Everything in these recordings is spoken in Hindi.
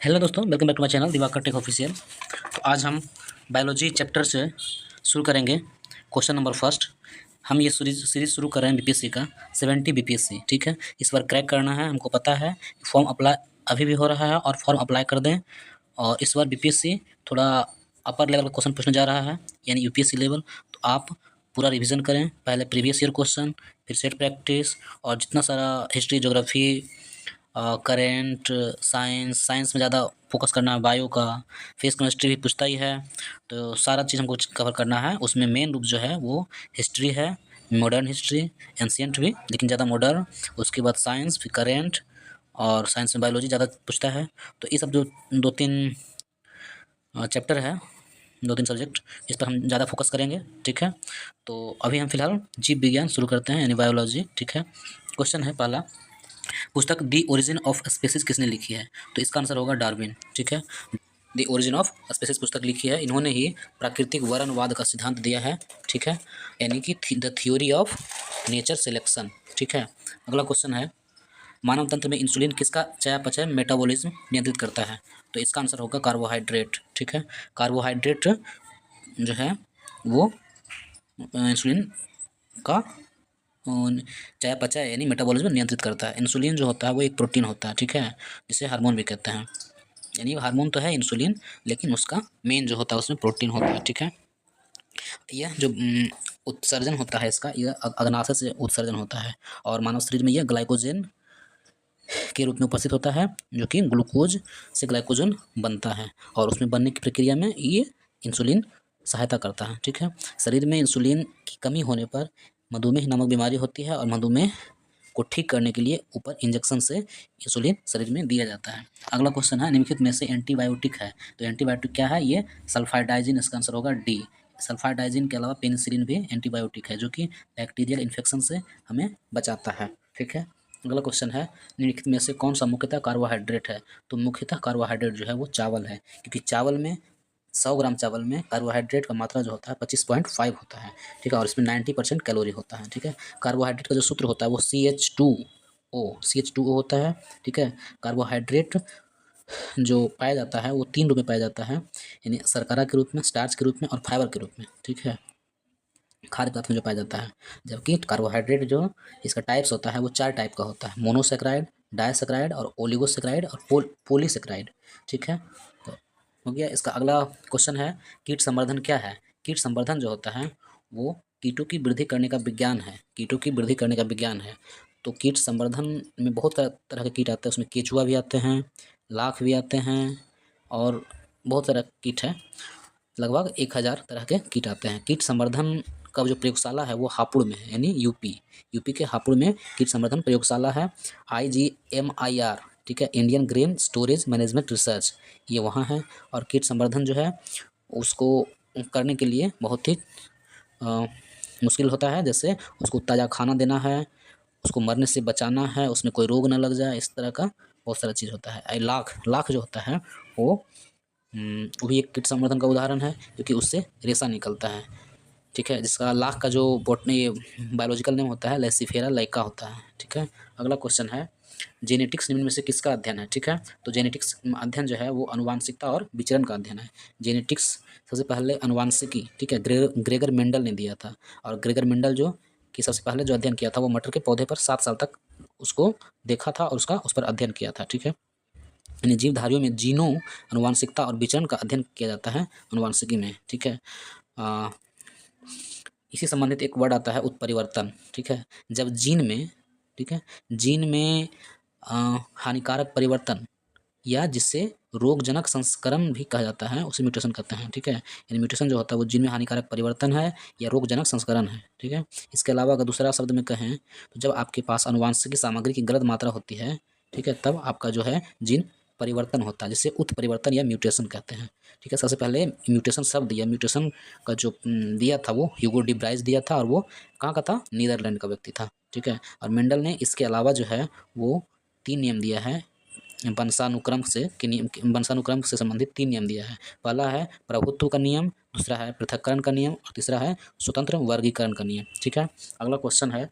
हेलो दोस्तों, welcome back to my channel Diwakar tech official. तो आज हम बायोलॉजी चैप्टर से शुरू करेंगे। Question number first. हम ये सीरीज शुरू कर रहे हैं बीपीएससी का 70 बीपीएससी, ठीक है। इस बार क्रैक करना है, हमको पता है। फॉर्म अप्लाई अभी भी हो रहा है और फॉर्म अप्लाई कर दें। और इस बार बीपीएससी थोड़ा अपर लेवल का क्वेश्चन पूछने जा रहा है, यानी यूपीएससी लेवल। तो आप पूरा रिवीजन करें, पहले प्रीवियस ईयर क्वेश्चन, फिर सेट प्रैक्टिस, और जितना सारा हिस्ट्री, ज्योग्राफी, करेंट, साइंस में ज़्यादा फोकस करना है, बायो का, फिजिक्स केमिस्ट्री भी पूछता ही है। तो सारा चीज़ हमको कवर करना है। उसमें मेन रूप जो है वो हिस्ट्री है, मॉडर्न हिस्ट्री, एंशियंट भी लेकिन ज़्यादा मॉडर्न। उसके बाद साइंस, फिर करेंट, और साइंस में बायोलॉजी ज़्यादा पूछता है। तो ये सब जो दो तीन चैप्टर है, दो तीन सब्जेक्ट, इस पर हम ज़्यादा फोकस करेंगे, ठीक है। तो अभी हम फिलहाल जीव विज्ञान शुरू करते हैं, यानी बायोलॉजी, ठीक है। क्वेश्चन है पहला, पुस्तक दी ओरिजिन ऑफ स्पीसीज किसने लिखी है? तो इसका आंसर होगा डार्विन, ठीक है। दी ओरिजिन ऑफ स्पीसीज पुस्तक लिखी है, इन्होंने ही प्राकृतिक वर्णवाद का सिद्धांत दिया है, ठीक है, यानी कि the theory of nature selection, ठीक है। अगला क्वेश्चन है, मानव तंत्र में इंसुलिन किसका चयापचय मेटाबॉलिज्म नियंत्रित करता है? तो इसका आंसर होगा कार्बोहाइड्रेट, ठीक है। कार्बोहाइड्रेट जो है वो इंसुलिन का चयापचय यानी मेटाबॉलिज्म नियंत्रित करता है। इंसुलिन जो होता है वो एक प्रोटीन होता है, ठीक है, जिसे हार्मोन भी कहते हैं। यानी हार्मोन तो है इंसुलिन, लेकिन उसका मेन जो होता है उसमें प्रोटीन होता है, ठीक है। यह जो उत्सर्जन होता है इसका, यह अग्नाशय से उत्सर्जन होता है, और मानव शरीर में यह ग्लाइकोजन के रूप में उपस्थित होता है, जो कि ग्लूकोज से ग्लाइकोजन बनता है, और उसमें बनने की प्रक्रिया में ये इंसुलिन सहायता करता है, ठीक है। शरीर में इंसुलिन की कमी होने पर मधुमेह नामक बीमारी होती है, और मधुमेह को ठीक करने के लिए ऊपर इंजेक्शन से इंसुलिन शरीर में दिया जाता है। अगला क्वेश्चन है, निम्नलिखित में से एंटीबायोटिक है? तो एंटीबायोटिक क्या है? ये सल्फाडाइजिन, इसका आंसर होगा डी। सल्फाडाइजिन के अलावा पेनिसिलिन भी एंटीबायोटिक है, जो कि बैक्टीरियल इन्फेक्शन से हमें बचाता है, ठीक है। अगला क्वेश्चन है, निम्नलिखित में से कौन सा मुख्यतः कार्बोहाइड्रेट है? तो मुख्यतः कार्बोहाइड्रेट जो है वो चावल है, क्योंकि चावल में 100 ग्राम चावल में कार्बोहाइड्रेट का मात्रा जो होता है 25.5 होता है, ठीक है, और इसमें 90% कैलोरी होता है, ठीक है। कार्बोहाइड्रेट का जो सूत्र होता है वो CH2O होता है, ठीक है। कार्बोहाइड्रेट जो पाया जाता है वो 3 रूप में पाया जाता है, यानी शर्करा के रूप में, स्टार्च के रूप में, और फाइबर के रूप में, ठीक है, खाद्य पदार्थ में जो पाया जाता है। जबकि कार्बोहाइड्रेट जो इसका टाइप्स होता है वो 4 टाइप का होता है, मोनोसेक्राइड, डायसेक्राइड, और ओलिगोसेक्राइड, और पोलीसेक्राइड, ठीक है। तो हो गया। इसका अगला क्वेश्चन है, कीट संवर्धन क्या है? कीट संवर्धन जो होता है वो कीटों की वृद्धि करने का विज्ञान है, कीटों की वृद्धि करने का विज्ञान है। तो कीट संवर्धन में बहुत तरह के कीट आते हैं, उसमें केचुआ भी आते हैं, लाख भी आते हैं, और बहुत सारा कीट है, लगभग 1000 तरह के कीट आते हैं। कीट संवर्धन का जो प्रयोगशाला है वो हापुड़ में है, यानी यूपी के हापुड़ में कीट संवर्धन प्रयोगशाला है, IGMIR, ठीक है, Indian grain storage management research, ये वहाँ है। और कीट संवर्धन जो है उसको करने के लिए बहुत ही मुश्किल होता है, जैसे उसको ताज़ा खाना देना है, उसको मरने से बचाना है, उसमें कोई रोग ना लग जाए, इस तरह का बहुत सारा चीज़ होता है। लाख जो होता है वो भी एक कीट संवर्धन का उदाहरण है, क्योंकि उससे रेशा निकलता है, ठीक है, जिसका लाख का जो बॉटनी बायोलॉजिकल नेम होता है लेसिफेरा लाइका होता है, ठीक है। अगला क्वेश्चन है, जेनेटिक्स निम्न में से किसका अध्ययन है? ठीक है, तो जेनेटिक्स अध्ययन जो है वो अनुवांशिकता और विचरण का अध्ययन है। जेनेटिक्स सबसे पहले अनुवांशिकी, ठीक है, ग्रेगर मेंडल ने दिया था, और ग्रेगर मेंडल जो कि सबसे पहले जो अध्ययन किया था वो मटर के पौधे पर 7 साल तक उसको देखा था और उस पर अध्ययन किया था, ठीक है। यानी जीवधारियों में जीनों, अनुवांशिकता और विचरण का अध्ययन किया जाता है अनुवांशिकी में, ठीक है। इसी संबंधित एक वर्ड आता है उत्परिवर्तन, ठीक है। जब जीन में, ठीक है, जीन में हानिकारक परिवर्तन या जिससे रोगजनक संस्करण भी कहा जाता है उसे म्यूटेशन कहते हैं, ठीक है। यानी म्यूटेशन जो होता है वो जीन में हानिकारक परिवर्तन है या रोगजनक संस्करण है, ठीक है। इसके अलावा अगर दूसरा शब्द में कहें तो जब आपके पास आनुवांशिक सामग्री की गलत मात्रा होती है, ठीक है, तब आपका जो है जीन परिवर्तन होता है, जिसे उत्परिवर्तन या म्यूटेशन कहते हैं, ठीक है। सबसे पहले म्यूटेशन शब्द या म्यूटेशन का जो दिया था वो ह्यूगो डी ब्राइस दिया था, और वो कहाँ का था? नीदरलैंड का व्यक्ति था, ठीक है। और मेंडल ने इसके अलावा जो है वो 3 नियम दिया है, वंशानुक्रम से संबंधित 3 नियम दिया है। पहला है प्रभुत्व का नियम, दूसरा है पृथक्करण का नियम, और तीसरा है स्वतंत्र वर्गीकरण का नियम, ठीक है। अगला क्वेश्चन है,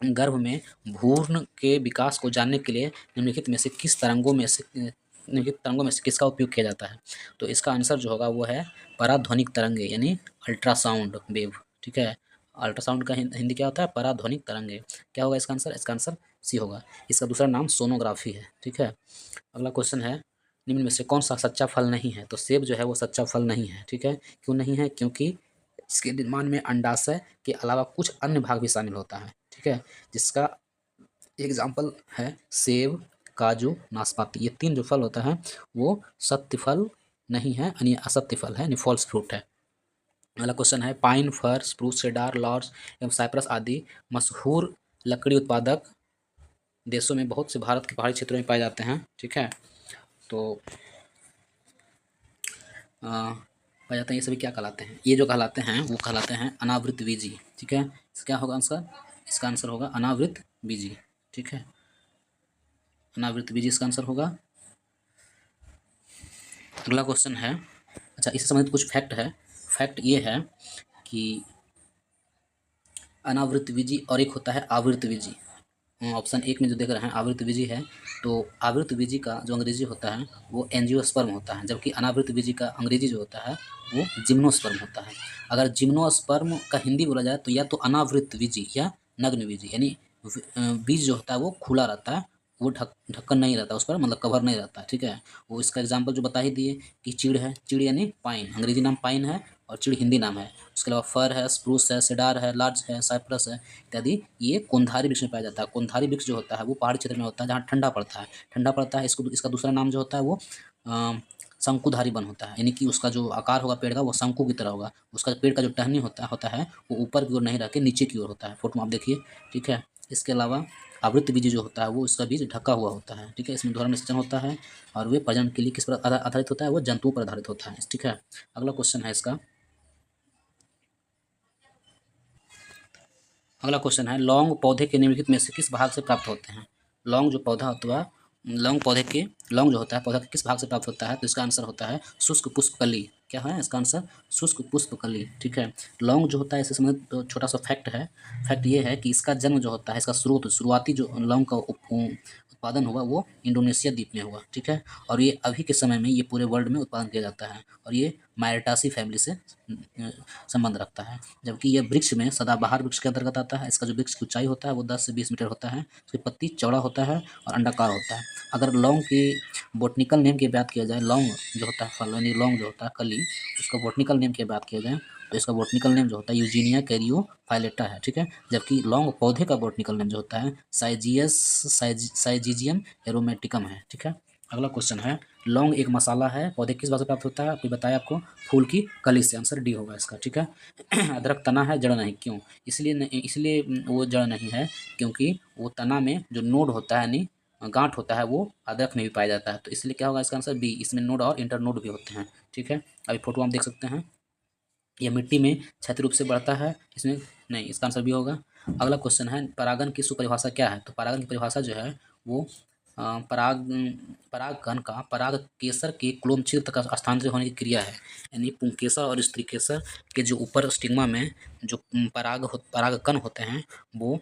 गर्भ में भ्रूण के विकास को जानने के लिए निम्नलिखित में से किस तरंगों में से निम्नलिखित तरंगों में से किसका उपयोग किया जाता है? तो इसका आंसर जो होगा वो है पराध्वनिक तरंगे यानी अल्ट्रासाउंड वेव। ठीक है, अल्ट्रासाउंड का हिंदी क्या होता है? पराध्वनिक तरंगे। क्या होगा इसका आंसर? इसका आंसर सी होगा। इसका दूसरा नाम सोनोग्राफी है। ठीक है, अगला क्वेश्चन है निम्न में से कौन सा सच्चा फल नहीं है? तो सेब जो है वो सच्चा फल नहीं है। ठीक है, क्यों नहीं है? क्योंकि इसके निर्माण में अंडाशय के अलावा कुछ अन्य भाग भी शामिल होता है। ठीक है, जिसका एग्जाम्पल है सेब, काजू, नाशपाती। ये तीन जो फल होता है वो सत्य फल नहीं है यानी असत्य फल है यानी फॉल्स फ्रूट है। अगला क्वेश्चन है पाइन, फर, स्प्रूस, सेडार, लॉर्स एवं साइप्रस आदि मशहूर लकड़ी उत्पादक देशों में बहुत से भारत के पहाड़ी क्षेत्रों में पाए जाते हैं। ठीक है, तो पाए जाते हैं। ये सभी क्या कहलाते हैं? ये जो कहलाते हैं वो कहलाते हैं अनावृत बीजी। ठीक है, इसका क्या होगा आंसर? इसका आंसर होगा अनावृत बीजी। ठीक है, अनावृत बीजी इसका आंसर होगा। अगला क्वेश्चन है, अच्छा इससे संबंधित कुछ फैक्ट है। फैक्ट ये है कि अनावृत बीजी और एक होता है आवृत बीजी। ऑप्शन एक में जो देख रहे हैं आवृत बीजी है, तो आवृत बीजी का जो अंग्रेजी होता है वो एंजियोस्पर्म होता है, जबकि अनावृत बीजी का अंग्रेजी जो होता है वो जिम्नोस्पर्म होता है। अगर जिम्नोस्पर्म का हिंदी बोला जाए तो या तो अनावृत बीजी या नग्न बीजी, यानी बीज जो होता है वो खुला रहता है, वो ढक्कन नहीं रहता उस पर, मतलब कवर नहीं रहता। ठीक है, वो इसका एग्जाम्पल जो बता ही दिए कि चीड़ है, चीड़ यानी पाइन, अंग्रेजी नाम पाइन है और चिड़ हिंदी नाम है। उसके अलावा फर है, स्प्रूस है, सेडार है, लार्ज है, साइप्रस है इत्यादि। ये कोंधारी वृक्ष में पाया जाता है। कोंधारी वृक्ष जो होता है वो पहाड़ी क्षेत्र में होता है जहाँ ठंडा पड़ता है। ठंडा पड़ता है, इसको इसका दूसरा नाम जो होता है वो शंकुधारी वन होता है, यानी कि उसका जो आकार होगा पेड़ का वो शंकु की तरह होगा। उसका पेड़ का जो टहनी होता है वो ऊपर की ओर नहीं रह के नीचे की ओर होता है। फोटो में आप देखिए। ठीक है, इसके अलावा आवृत्त बीज जो होता है वो उसका बीज ढका हुआ होता है। ठीक है, इसमें दोहरा निषेचन होता है और वे प्रजनन के लिए किस पर आधारित होता है? वो जंतुओं पर आधारित होता है। ठीक है, अगला क्वेश्चन है इसका। अगला क्वेश्चन है लौंग पौधे के निम्नलिखित में से किस भाग से प्राप्त होते हैं? लौंग जो पौधा होता है, लौंग पौधे के, लौंग जो होता है पौधा के किस भाग से प्राप्त होता है? तो इसका आंसर होता है शुष्क पुष्पकली। क्या है इसका आंसर? शुष्क पुष्पकली। ठीक है, लौंग जो होता है इससे संबंधित तो छोटा सा फैक्ट है। फैक्ट ये है कि इसका जन्म जो होता है, इसका शुरुआती जो लौंग का उत्पादन हुआ वो इंडोनेशिया द्वीप में हुआ। ठीक है, और ये अभी के समय में ये पूरे वर्ल्ड में उत्पादन किया जाता है और ये मायरटासी फैमिली से संबंध रखता है। जबकि ये वृक्ष में सदाबहार वृक्ष के अंतर्गत आता है। इसका जो वृक्ष की ऊंचाई होता है वो 10 से 20 मीटर होता है। इसकी पत्ती चौड़ा होता है और अंडाकार होता है। अगर लौंग की बोटनिकल नेम की बात किया जाए, लौंग जो होता है फल यानी लौंग जो होता है कली, उसका बोटनिकल नेम की बात किया जाए तो इसका बोटनिकल नेम जो होता है यूजीनिया कैरियोफाइलेटा है। ठीक है, जबकि लौंग पौधे का बोटनिकल नेम जो होता है साइजीजियम एरोमेटिकम है। ठीक है, अगला क्वेश्चन है लौंग एक मसाला है, पौधे किस भाग से प्राप्त होता है? आपको बताया आपको फूल की कली से। आंसर डी होगा इसका। ठीक है, अदरक तना है जड़ नहीं, क्यों? इसलिए नहीं, इसलिए वो जड़ नहीं है क्योंकि वो तना में जो नोड होता है यानी गांठ होता है वो अदरक में भी पाया जाता है। तो इसलिए क्या होगा इसका आंसर बी, इसमें नोड और इंटर नोड भी होते हैं। ठीक है, अभी फोटो आप देख सकते हैं, यह मिट्टी में क्षैतिज रूप से बढ़ता है, इसमें नहीं, इसका आंसर भी होगा। अगला क्वेश्चन है परागन की सुपरिभाषा क्या है? तो परागन की परिभाषा जो है वो परागकण का पराग केसर के क्लोम छिद्र तक स्थानांतरित होने की क्रिया है। यानी पुंकेसर और स्त्रीकेसर के जो ऊपर स्टिग्मा में जो परागकण होते हैं वो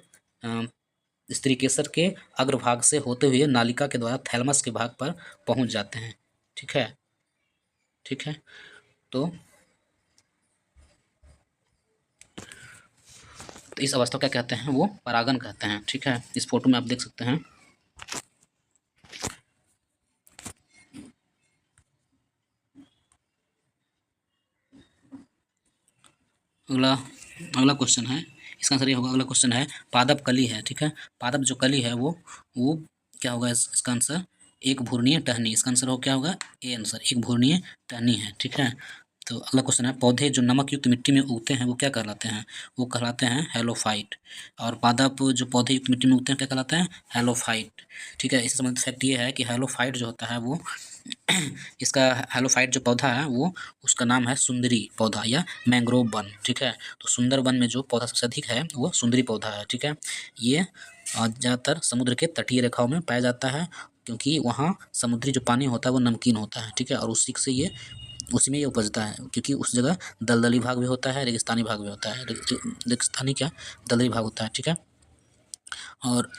स्त्रीकेसर के अग्रभाग से होते हुए नालिका के द्वारा थैलमस के भाग पर पहुंच जाते हैं। ठीक है, ठीक है, तो इस अवस्था को क्या कहते हैं? वो परागन कहते हैं। ठीक है, इस फोटो में आप देख सकते हैं। अगला अगला क्वेश्चन है, इसका आंसर ये होगा। अगला क्वेश्चन है पादप कली है। ठीक है, पादप जो कली है वो क्या होगा? इसका आंसर एक भूर्णीय टहनी। इसका आंसर हो क्या होगा? ए आंसर, एक भूर्णीय टहनी है। ठीक है, तो अगला क्वेश्चन है पौधे जो नमक युक्त मिट्टी में उगते हैं वो क्या कहलाते हैं? वो कहलाते हैं हेलोफाइट। और पादप जो पौधे युक्त मिट्टी में उगते हैं क्या कहलाते हैं? हेलोफाइट। ठीक है, इससे संबंधित फैक्ट ये है कि हेलोफाइट जो होता है वो इसका हेलोफाइट जो पौधा है वो उसका नाम है सुंदरी पौधा या मैंग्रोव वन। ठीक है, तो सुंदर वन में जो पौधा सबसे अधिक है वो सुंदरी पौधा है। ठीक है, ये ज़्यादातर समुद्र के तटीय रेखाओं में पाया जाता है क्योंकि वहाँ समुद्री जो पानी होता है वो नमकीन होता है। ठीक है, और उसी में ये उपजता है क्योंकि उस जगह दलदली भाग भी होता है, रेगिस्तानी भाग भी होता है। रेगिस्तानी क्या, दलदली भाग होता है। ठीक है, और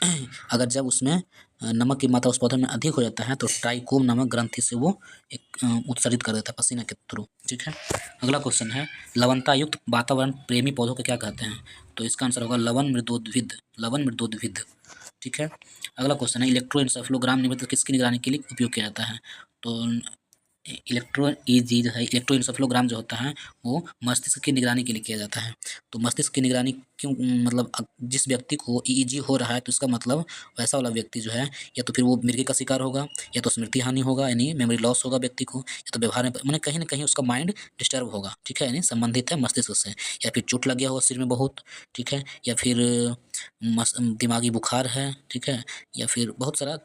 अगर जब उसमें नमक की मात्रा उस पौधे में अधिक हो जाता है तो ट्राइकोम नामक ग्रंथि से वो एक उत्सर्जित कर देता है पसीना के थ्रू। ठीक है, अगला क्वेश्चन है लवणता युक्त वातावरण प्रेमी पौधों को क्या कहते हैं? तो इसका आंसर होगा लवन मृदोद्भिद, लवन मृदोद्भिद। ठीक है, अगला क्वेश्चन है इलेक्ट्रोएन्सेफेलोग्राम निम्नलिखित किसकी निगरानी के लिए उपयोग किया जाता है? तो इलेक्ट्रो ईजी जो है इलेक्ट्रोएन्सेफेलोग्राम जो होता है वो मस्तिष्क की निगरानी के लिए किया जाता है। तो मस्तिष्क की निगरानी क्यों, मतलब जिस व्यक्ति को ईईजी हो रहा है तो इसका मतलब वैसा वाला व्यक्ति जो है या तो फिर वो मिर्गी का शिकार होगा, या तो स्मृति हानि होगा यानी मेमोरी लॉस होगा व्यक्ति को, या तो व्यवहार में मैंने कहीं ना कहीं उसका माइंड डिस्टर्ब होगा। ठीक है, यानी संबंधित है मस्तिष्क से, या फिर चोट लग गया होगा सिर में बहुत। ठीक है, या फिर दिमागी बुखार है। ठीक है, या फिर बहुत सारा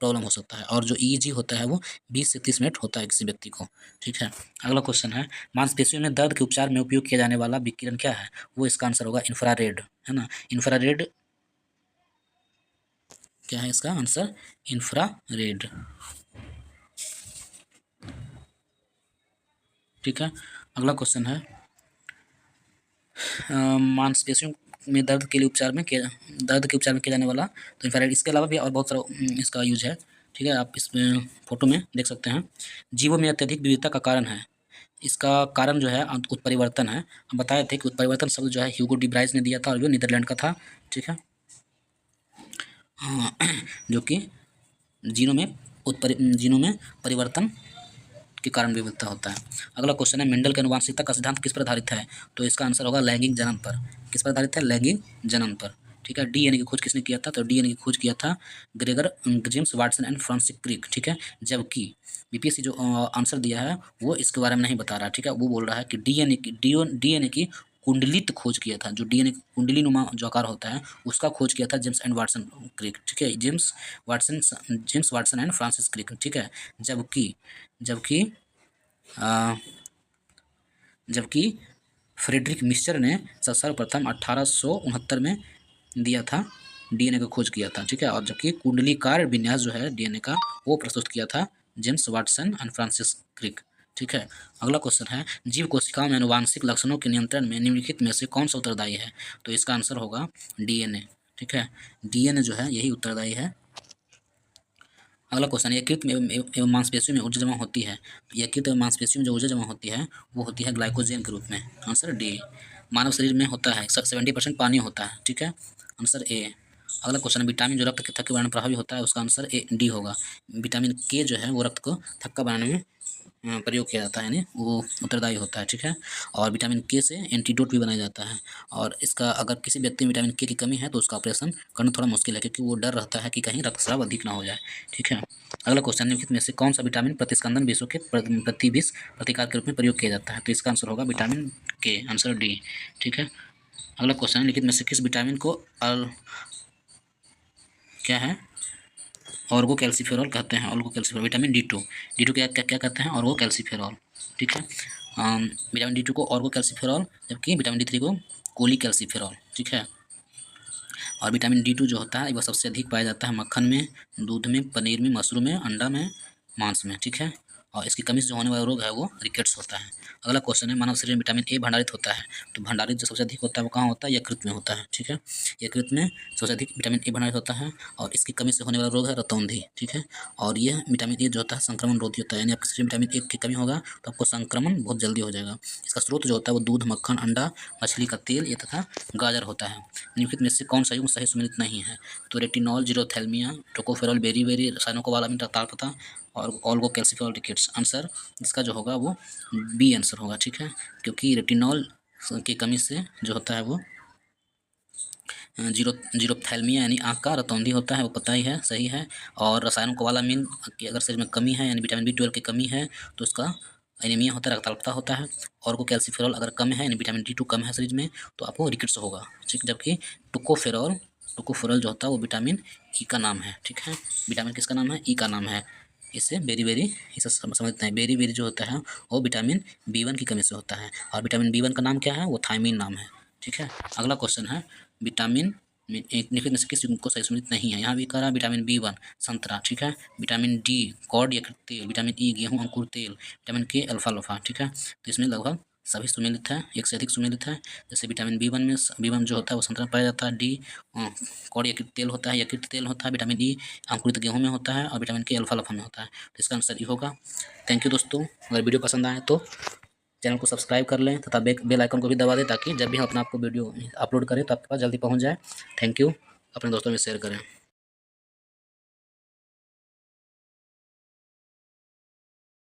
प्रॉब्लम हो सकता है। और जो ईईजी होता है वो 20 से 30 मिनट होता है किसी व्यक्ति को। ठीक है, अगला क्वेश्चन है मांसपेशियों में दर्द के उपचार में उपयोग किया जाने वाला विकिरण क्या है? वो इसका आंसर होगा इंफ्रारेड, है ना। इंफ्रारेड क्या है इसका आंसर? इंफ्रारेड। ठीक है, अगला क्वेश्चन है मांसपेशियों में दर्द के उपचार में किया जाने वाला तो इंफ्रारेड। इसके अलावा भी और बहुत सारा इसका यूज है। ठीक है, आप इसमें फोटो में देख सकते हैं। जीवों में अत्यधिक विविधता का कारण है, इसका कारण जो है उत्परिवर्तन है। हम बताए थे कि उत्परिवर्तन शब्द जो है ह्यूगो डी ब्राइज ने दिया था और वो नीदरलैंड का था। ठीक है, हाँ, जो कि जीनों में परिवर्तन के कारण विविधता होता है। अगला क्वेश्चन है मेंडल के आनुवंशिकता का सिद्धांत किस पर आधारित है? तो इसका आंसर होगा लैंगिक जनन पर। किस पर आधारित है? लैंगिक जनन पर। ठीक है, डीएनए की खोज किसने किया था? तो डीएनए की खोज किया था Gregor James Watson and Francis Crick. ठीक है, जबकि बीपीएससी जो आंसर दिया है वो इसके बारे में नहीं बता रहा। ठीक है, वो बोल रहा है कि डीएनए की कुंडलित खोज किया था, जो डीएनए कुंडली नुमा जो आकार होता है उसका खोज किया था जेम्स एंड वाटसन क्रिक। ठीक है, James Watson and Francis Crick. ठीक है, जबकि जबकि जबकि फ्रेडरिक मिक्सचर ने सर्वप्रथम 1869 में दिया था, डीएनए का खोज किया था। ठीक है, और जबकि कुंडलीकार विन्यास जो है डीएनए का वो प्रस्तुत किया था James Watson and Francis Crick. ठीक है, अगला क्वेश्चन है जीव कोशिकाओं में आनुवांशिक लक्षणों के नियंत्रण में निम्नलिखित में से कौन सा उत्तरदायी है? तो इसका आंसर होगा डीएनए। ठीक है, डीएनए जो है यही उत्तरदायी है। अगला क्वेश्चन यकृत में एवं मांसपेशियों में ऊर्जा जमा होती है, तो यकृत एवं मांसपेशियों में जो ऊर्जा जमा होती है वो होती है ग्लाइकोजन के रूप में। Answer D. मानव शरीर में होता है 70% पानी होता है। ठीक है, आंसर ए। अगला क्वेश्चन है विटामिन जो रक्त के थक्के बनाने में प्रभावी होता है, उसका आंसर ए डी होगा। विटामिन के जो है वो रक्त को थक्का बनाने में प्रयोग किया जाता है, यानी वो उत्तरदायी होता है। ठीक है, और विटामिन के से एंटीडोट भी बनाया जाता है, और इसका अगर किसी व्यक्ति में विटामिन के की कमी है तो उसका ऑपरेशन करना थोड़ा मुश्किल है, क्योंकि वो डर रहता है कि कहीं रक्तस्राव अधिक ना हो जाए। ठीक है, अगला क्वेश्चन निम्नलिखित में से कौन सा विटामिन प्रतिस्कंदन विषों के प्रतिविष प्रतिकार के रूप में प्रयोग किया जाता है? तो इसका आंसर होगा विटामिन के, आंसर डी। ठीक है, अगला क्वेश्चन निम्नलिखित में से किस विटामिन को क्या है ऑर्गो कैल्सीफेरॉल कहते हैं? ऑर्गो कैल्सीफेरॉल विटामिन डी टू क्या क्या क्या कहते हैं? ऑर्गो कैल्सीफेरॉल। ठीक है, विटामिन डी2 को ऑर्गो कैल्सीफेरॉल, जबकि विटामिन डी3 को कोली कैल्सीफेरॉल। ठीक है, और विटामिन डी2 जो होता है वह सबसे अधिक पाया जाता है मक्खन में, दूध में, पनीर में, मशरूम में, अंडा में, मांस में। ठीक है, और इसकी कमी से जो होने वाला रोग है वो रिकेट्स होता है। अगला क्वेश्चन है मानव शरीर में विटामिन ए भंडारित होता है, तो भंडारित जो सबसे अधिक होता है वो कहाँ होता है? यकृत में होता है। ठीक है, यकृत में सबसे अधिक विटामिन ए भंडारित होता है, और इसकी कमी से होने वाला रोग है रतौंधी। ठीक है, और यह विटामिन ए जो होता है संक्रमण रोधी होता है, यानी आपके शरीर में विटामिन ए की कमी होगा तो आपको संक्रमण बहुत जल्दी हो जाएगा। इसका स्रोत जो होता है वो दूध, मक्खन, अंडा, मछली का तेल ये तथा गाजर होता है। निम्नलिखित में से कौन सा युग्म सही सुमेलित नहीं है? तो रेटिनॉल, जीरोथैल्मिया, टोकोफेरॉल, बेरी रसायनों को वाला तालपत्र और ऑल्गो कैल्सिफेरॉल रिकेट्स। आंसर इसका जो होगा वो बी आंसर होगा। ठीक है, क्योंकि रेटिनॉल की कमी से जो होता है वो जीरोथैल्मिया यानी आँख का रतौंधी होता है, वो पता ही है, सही है। और रसायनों को वाला मीन की अगर शरीर में कमी है यानी विटामिन बी 12 की कमी है तो उसका एनीमिया होता है, रक्ताल्पता होता है। और को कैल्सीफेरॉल अगर कम है यानी विटामिन डी2 कम है शरीर में तो आपको रिकेट्स होगा। ठीक, जबकि टोकोफेरॉल जो होता है वो विटामिन ई का नाम है। ठीक है, विटामिन किसका नाम है? ई का नाम है। इसे इसे समझते हैं। बेरी जो होता है वो विटामिन बी1 की कमी से होता है, और विटामिन बी1 का नाम क्या है? वो थायमीन नाम है। ठीक है, अगला क्वेश्चन है विटामिन निम्नलिखित में से किस युग्म को सही सुमेलित नहीं है? यहाँ भी कह रहा है विटामिन बी1 संतरा। ठीक है, विटामिन डी कॉड या तेल, विटामिन ई गेहूं अंकुर तेल, विटामिन के अल्फाल्फा। ठीक है, तो इसमें लगभग सभी सुमेलित है, एक से अधिक सुमेलित है। जैसे विटामिन बी वन में बी1 जो होता है वो संतरा में पाया जाता है। डी कौड़ी यकृत तेल होता है, यकृत तेल होता है। विटामिन ई अंकुरित गेहूं में होता है और विटामिन के अल्फा में होता है। तो इसका आंसर ई होगा। थैंक यू दोस्तों। अगर वीडियो पसंद आए तो चैनल को सब्सक्राइब कर लें तथा बेल आइकन को भी दबा दें, ताकि जब भी हम अपना आपको वीडियो अपलोड करें तो आपके पास जल्दी पहुंच जाए। Thank you. अपने दोस्तों में शेयर करें।